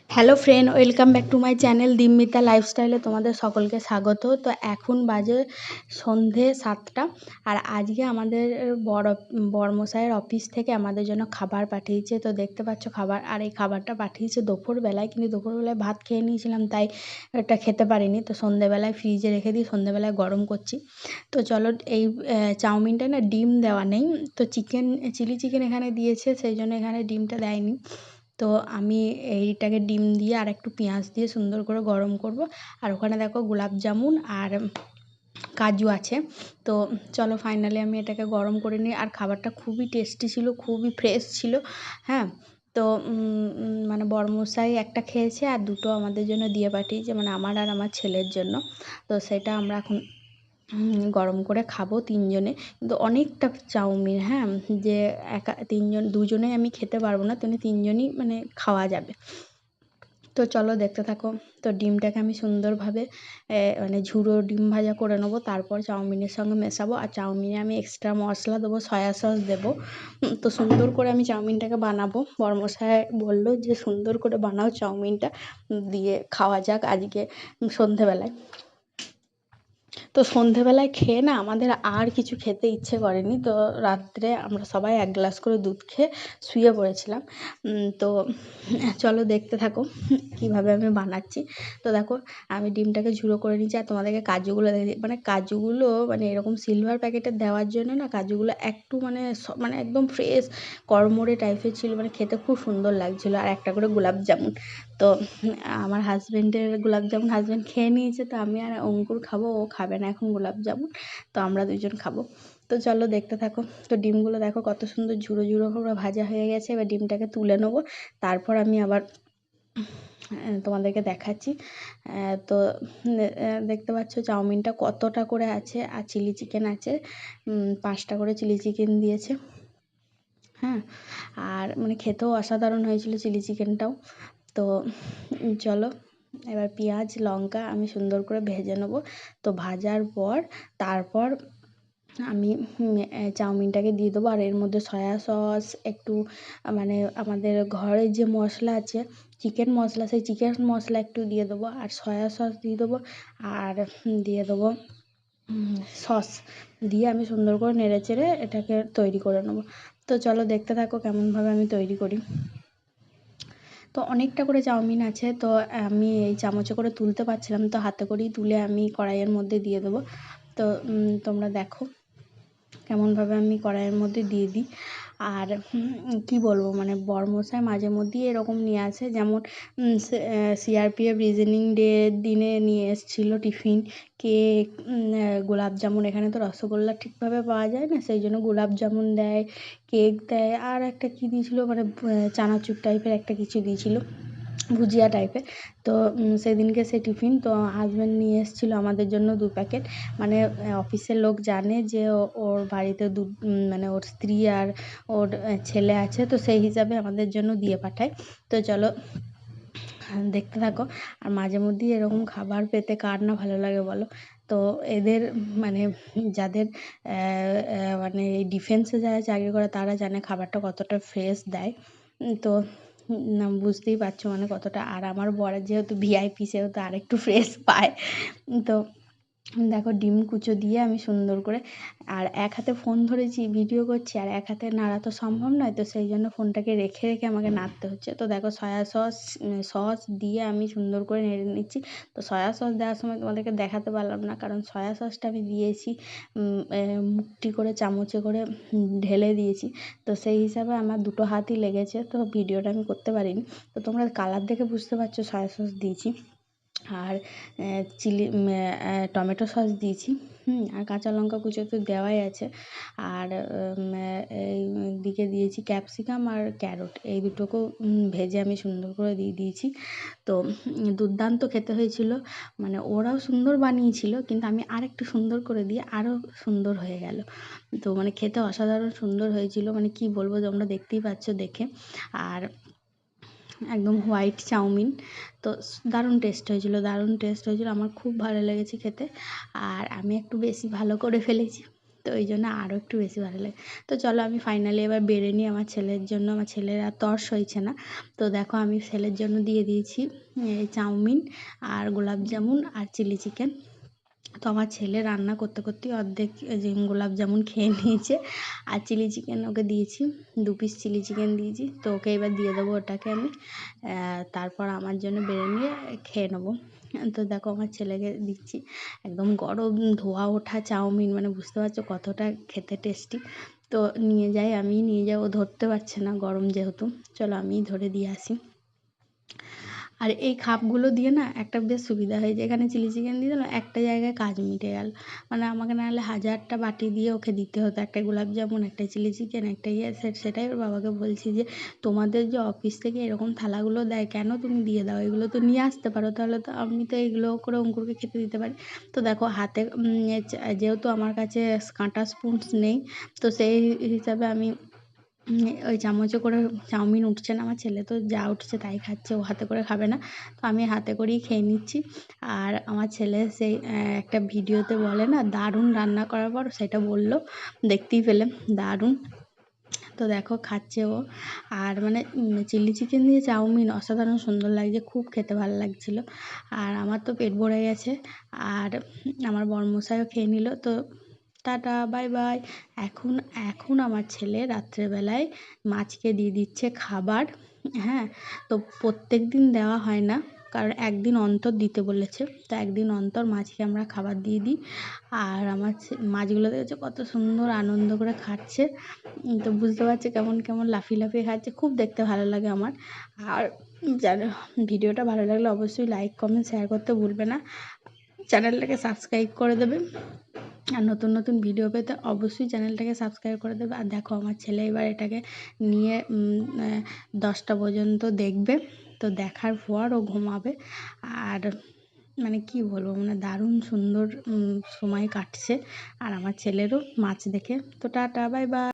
Hello friend, welcome back to my channel দিম্মিতা লাইফস্টাইলে তোমাদের সকলকে স্বাগত। তো এখন বাজে সন্ধে 7টা। আর আজকে আমাদের বড়মশাইয়ের অফিস থেকে আমাদের জন্য খাবার পাঠিয়েছে। তো দেখতে পাচ্ছ খাবার, আর এই খাবারটা পাঠিয়েছে দুপুরবেলায়, কিন্তু দুপুরবেলায় ভাত খেয়ে নিয়েছিলাম, তাই এটা খেতে পারিনি। তো সন্ধেবেলায় ফ্রিজে রেখে দিই, সন্ধেবেলায় গরম করছি। তো চলো, এই চাউমিনটা না ডিম দেওয়া নেই, তো চিলি চিকেন এখানে দিয়েছে, সেই জন্য এখানে ডিমটা দেয়নি। তো আমি এইটাকে ডিম দিয়ে আর একটু পেঁয়াজ দিয়ে সুন্দর করে গরম করব। আর ওখানে দেখো গোলাপ জামুন আর কাজু আছে। তো চলো ফাইনালি আমি এটাকে গরম করে নিই। আর খাবারটা খুবই টেস্টি ছিল, খুবই ফ্রেশ ছিল। হ্যাঁ, তো মানে বড়মশাই একটা খেয়েছে আর দুটো আমাদের জন্য দিয়ে পাঠিয়েছে, মানে আমার আর আমার ছেলের জন্য। তো সেটা আমরা এখন গরম করে খাবো তিনজনে। কিন্তু অনেকটা চাউমিন, হ্যাঁ, যে একা দুজনেই আমি খেতে পারবো না, তিনজনই মানে খাওয়া যাবে। তো চলো দেখতে থাকো। তো ডিমটাকে আমি সুন্দরভাবে মানে ঝুড়ো ডিম ভাজা করে নেবো, তারপর চাউমিনের সঙ্গে মেশাবো। আর চাউমিনে আমি এক্সট্রা মশলা দেবো, সয়া সস দেবো। তো সুন্দর করে আমি চাউমিনটাকে বানাবো। বড়মশাই বললো যে সুন্দর করে বানাও চাউমিনটা, দিয়ে খাওয়া যাক আজকে সন্ধেবেলায়। তো সন্ধেবেলায় খেয়ে না আমাদের আর কিছু খেতে ইচ্ছে করেনি। তো রাত্রে আমরা সবাই এক গ্লাস করে দুধ খেয়ে শুয়ে পড়েছিলাম। তো চলো দেখতে থাকো কীভাবে আমি বানাচ্ছি। তো দেখো, আমি ডিমটাকে ঝুড়ো করে নিচ্ছি আর তোমাদেরকে কাজুগুলো দেখে, মানে কাজুগুলো মানে এরকম সিলভার প্যাকেটে দেওয়ার জন্য না, কাজুগুলো একটু মানে মানে একদম ফ্রেশ কড়মড়ে টাইপের ছিল, মানে খেতে খুব সুন্দর লাগছিলো। আর একটা করে গোলাপ জামুন। তো আমার হাজব্যান্ডের গোলাপ জামুন হাজব্যান্ড খেয়ে নিয়েছে, তো আমি আর অঙ্কুর খাবো, ও খাবে না এখন গোলাপ জামুন। তো আমরা দুজন খাবো। তো চলো দেখতে থাকো। তো ডিমগুলো দেখো কত সুন্দর ঝুড়ো ঝুড়ো করে ভাজা হয়ে গেছে। এবার ডিমটাকে তুলে নেবো, তারপর আমি আবার তোমাদেরকে দেখাচ্ছি। তো দেখতে পাচ্ছ চাউমিনটা কতটা করে আছে, আর চিলি চিকেন আছে 5টা করে চিলি চিকেন দিয়েছে। হ্যাঁ, আর মানে খেতেও অসাধারণ হয়েছিল চিলি চিকেনটাও। তো চলো, এবার পেঁয়াজ লঙ্কা আমি সুন্দর করে ভেজে নেবো। তো ভাজার পর তারপর আমি চাউমিনটাকে দিয়ে দেবো। আর এর মধ্যে সয়া সস একটু, মানে আমাদের ঘরে যে মশলা আছে চিকেন মশলা, সেই চিকেন মশলা একটু দিয়ে দেবো, আর সয়া সস দিয়ে দেবো, আর দিয়ে দেবো সস দিয়ে আমি সুন্দর করে নেড়ে চেড়ে এটাকে তৈরি করে নেবো। তো চলো দেখতে থাকো কেমনভাবে আমি তৈরি করি। তো অনেকটা করে চাউমিন আছে, তো আমি এই চামচে করে তুলতে পারছিলাম, তো হাতে করেই তুলে আমি কড়াইয়ের মধ্যে দিয়ে দেবো। তো তোমরা দেখো কেমনভাবে আমি কড়াইয়ের মধ্যে দিয়ে দিই। আর কী বলবো, মানে বড়মশাই মাঝে মধ্যেই এরকম নিয়ে আসে, যেমন সিআরপিএফ রিজনিং ডে দিনে নিয়ে এসেছিলো টিফিন, কেক, গোলাপ জামুন। এখানে তো রসগোল্লা ঠিকভাবে পাওয়া যায় না, সেই জন্য গোলাপ জামুন দেয়, কেক দেয়, আর একটা কী দিয়েছিলো, মানে চানাচুর টাইপের একটা কিছু দিয়েছিলো, ভুজিয়া টাইপের। তো সেদিনকে সে টিফিন তো হাজব্যান্ড নিয়ে এসেছিলো আমাদের জন্য 2 প্যাকেট। মানে অফিসের লোক জানে যে ওর বাড়িতে মানে ওর স্ত্রী আর ওর ছেলে আছে, তো সেই হিসাবে আমাদের জন্য দিয়ে পাঠায়। তো চলো দেখতে থাকো। আর মাঝে মধ্যেই এরকম খাবার পেতে কার না ভালো লাগে বলো। তো এদের মানে যাদের মানে এই ডিফেন্সে যারা চাকরি করে তারা জানে খাবারটা কতটা ফ্রেশ দেয়। তো না বুঝতেই পারছো মানে কতটা। আর আমার বরের যেহেতু ভিআইপি, সেহেতু আরেকটু ফ্রেশ পায়। তো দেখো ডিম কুচো দিয়ে আমি সুন্দর করে, আর এক হাতে ফোন ধরেছি ভিডিও করছি, আর এক হাতে নাড়া তো সম্ভব নয়, তো সেই জন্য ফোনটাকে রেখে রেখে আমাকে নাড়তে হচ্ছে। তো দেখো সয়া সস দিয়ে আমি সুন্দর করে নেড়ে নিচ্ছি। তো সয়া সস দেওয়ার সময় তোমাদেরকে দেখাতে পারলাম না, কারণ সয়া সসটা আমি দিয়েছি মুখটি করে চামচে করে ঢেলে দিয়েছি। তো সেই হিসাবে আমার দুটো হাতই লেগেছে, তো ভিডিওটা আমি করতে পারিনি। তো তোমরা কালার দেখে বুঝতে পারছো সয়া সস দিয়েছি। আর টমেটো সস দিয়েছি, আর কাঁচা লঙ্কা কুচো তো দেওয়াই আছে। আর এই দিকে দিয়েছি ক্যাপসিকাম আর ক্যারট, এই দুটোকেও ভেজে আমি সুন্দর করে দিয়ে দিয়েছি। তো দুর্দান্ত খেতে হয়েছিল, মানে ওরাও সুন্দর বানিয়েছিল, কিন্তু আমি আরেকটু সুন্দর করে দিয়ে আরও সুন্দর হয়ে গেল। তো মানে খেতে অসাধারণ সুন্দর হয়েছিল, মানে কি বলবো, তোমরা দেখতেই পাচ্ছ দেখে। আর একদম হোয়াইট চাউমিন, তো দারুণ টেস্ট হয়েছিল, দারুণ টেস্ট হয়েছিল, আমার খুব ভালো লেগেছে খেতে। আর আমি একটু বেশি ভালো করে ফেলেছি। তো ওই জন্য আরও একটু বেশি ভালো লাগে। তো চলো আমি ফাইনালি এবার বেড়ে নিই আমার ছেলের জন্য। আমার ছেলের আর তর্স হয়েছে না। তো দেখো আমি ছেলের জন্য দিয়ে দিয়েছি চাউমিন আর গোলাপ জামুন আর চিলি চিকেন। তো আমার ছেলে রান্না করতে করতেই অর্ধেক যে গোলাপ জামুন খেয়ে নিয়েছে, আর চিলি চিকেন ওকে দিয়েছি, 2 পিস চিলি চিকেন দিয়েছি। তো ওকে এবার দিয়ে দেবো ওটাকে আমি, তারপর আমার জন্য বেড়ে নিয়ে খেয়ে নেবো। তো দেখো আমার ছেলেকে দিচ্ছি, একদম গরম ধোয়া ওঠা চাউমিন, মানে বুঝতে পারছো কতটা খেতে টেস্টি। তো আমি নিয়ে যাই, ও ধরতে পারছে না গরম যেহেতু। চলো আমিই ধরে দিয়ে আসি। আর এই খাপগুলো দিয়ে না একটা বেশ সুবিধা হয়েছে, এখানে চিলি চিকেন দিয়ে দিলাম, একটা জায়গায় কাজ মিটে গেল। মানে আমাকে নাহলে 1000টা বাটি দিয়ে ওকে দিতে হতো, একটা গোলাপ জামুন, একটা চিলি চিকেন, একটা সেটাই ওর বাবাকে বলছি যে তোমাদের যে অফিস থেকে এরকম থালাগুলো দেয় কেন তুমি দিয়ে দাও, এগুলো তো নিয়ে আসতে পারো, তাহলে তো আমি তো এগুলো করে অঙ্কুরকে খেতে দিতে পারি। তো দেখো হাতে যেহেতু আমার কাছে কাঁটা স্পুনস নেই, তো সেই হিসাবে আমি ওই চামচে করে চাউমিন উঠছে না, আমার ছেলে তো যা উঠছে তাই খাচ্ছে, ও হাতে করে খাবে না। তো আমি হাতে করেই খেয়ে নিচ্ছি। আর আমার ছেলে সেই একটা ভিডিওতে বলে না দারুণ রান্না করার পর, সেটা বললো, দেখতেই পেলে দারুণ। তো দেখো খাচ্ছে ও। আর মানে চিলি চিকেন দিয়ে চাউমিন অসাধারণ সুন্দর লাগছে, খুব খেতে ভালো লাগছিলো। আর আমার তো পেট ভরে গেছে, আর আমার বরমশাইও খেয়ে নিল। তো টাটা বাই বাই। এখন এখন আমার ছেলে রাত্রেবেলায় মাছকে দিয়ে দিচ্ছে খাবার। হ্যাঁ, তো প্রত্যেক দিন দেওয়া হয় না, কারণ একদিন অন্তর দিতে বলেছে, তো একদিন অন্তর মাছকে আমরা খাবার দিয়ে দিই। আর আমার মাছগুলো দেখেছো কত সুন্দর আনন্দ করে খাচ্ছে। তো বুঝতে পারছি কেমন কেমন লাফিয়ে লাফিয়ে খাচ্ছে, খুব দেখতে ভালো লাগে আমার। আর জানো, ভিডিওটা ভালো লাগলে অবশ্যই লাইক কমেন্ট শেয়ার করতে ভুলবে না, চ্যানেলটাকে সাবস্ক্রাইব করে দেবে। আর নতুন নতুন ভিডিও পেতে অবশ্যই চ্যানেলটাকে সাবস্ক্রাইব করে দেবে। আর দেখো আমার ছেলে এবার এটাকে নিয়ে 10টা পর্যন্ত দেখবে। তো দেখার পর ও ঘুমাবে। আর মানে কি বলবো, মানে দারুণ সুন্দর সময় কাটছে। আর আমার ছেলেরও মাছ দেখে। তো টাটা বাই বাই।